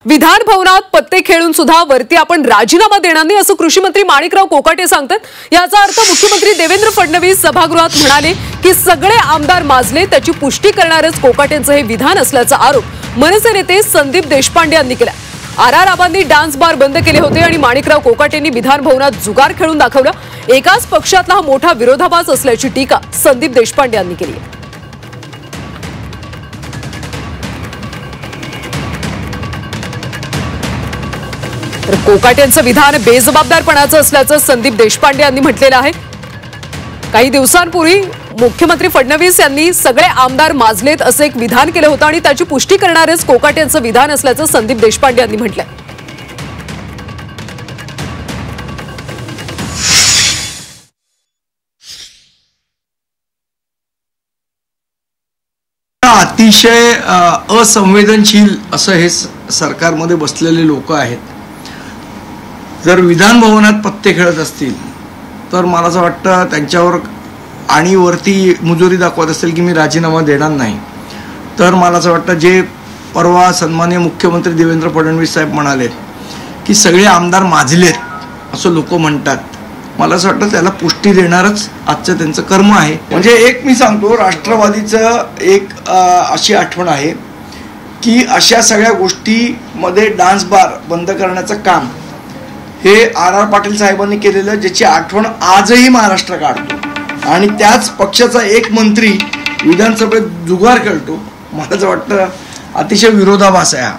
विधान भवनात पत्ते खेळून सुद्धा वरती आपण राजीनामा देणार नाही असं कृषी मंत्री माणिकराव कोकाटे सांगतात। याचा अर्थ मुख्यमंत्री देवेंद्र फडणवीस सभागृहात म्हणाले की सगळे आमदार माजले त्याची पुष्टी करणारच कोकाटेंचं हे विधान असल्याचा आरोप मनसे नेते संदीप देशपांडे यांनी केला। आबांनी डान्स बार बंद केले होते आणि माणिकराव कोकाटेंनी विधान भवनात जुगार खेळून दाखवलं। एकाच पक्षातला हा मोठा विरोधाभास असल्याची टीका संदीप देशपांडे यांनी केली आहे। तर कोकाटेंचं विधान बेजबाबदारपणाचं असल्याचं संदीप देशपांडे यांनी म्हटलेलं आहे। काही दिवसांपूर्वी मुख्यमंत्री फडणवीस यांनी सगळे आमदार माजलेत असं एक विधान केलं होतं आणि त्याची पुष्टी करणारच कोकाटेंचं विधान असल्याचं संदीप देशपांडे यांनी म्हटलंय। अतिशय असंवेदनशील असं हे सरकारमध्ये बसलेले लोक आहेत। जर विधान भवनात पत्ते खेळत असतील तर मला असं वाटतं त्यांच्यावर आणि वरती मुजोरी दाखवत असेल की मी राजीनामा देणार नाही, तर मला असं वाटतं जे परवा सन्माननीय मुख्यमंत्री देवेंद्र फडणवीस साहेब म्हणाले की सगळे आमदार माजलेत असं लोक म्हणतात, मला असं वाटतं त्याला पुष्टी देणारच आजचं त्यांचं कर्म आहे। म्हणजे एक मी सांगतो, राष्ट्रवादीचं एक अशी आठवण आहे की अशा सगळ्या गोष्टीमध्ये डान्स बार बंद करण्याचं काम हे आर पाटील साहेबांनी केलेलं, ज्याची आठवण आजही महाराष्ट्र काढतो आणि त्याच पक्षाचा एक मंत्री विधानसभेत जुगार खेळतो। मला असं वाटतं अतिशय विरोधाभास आहे हा।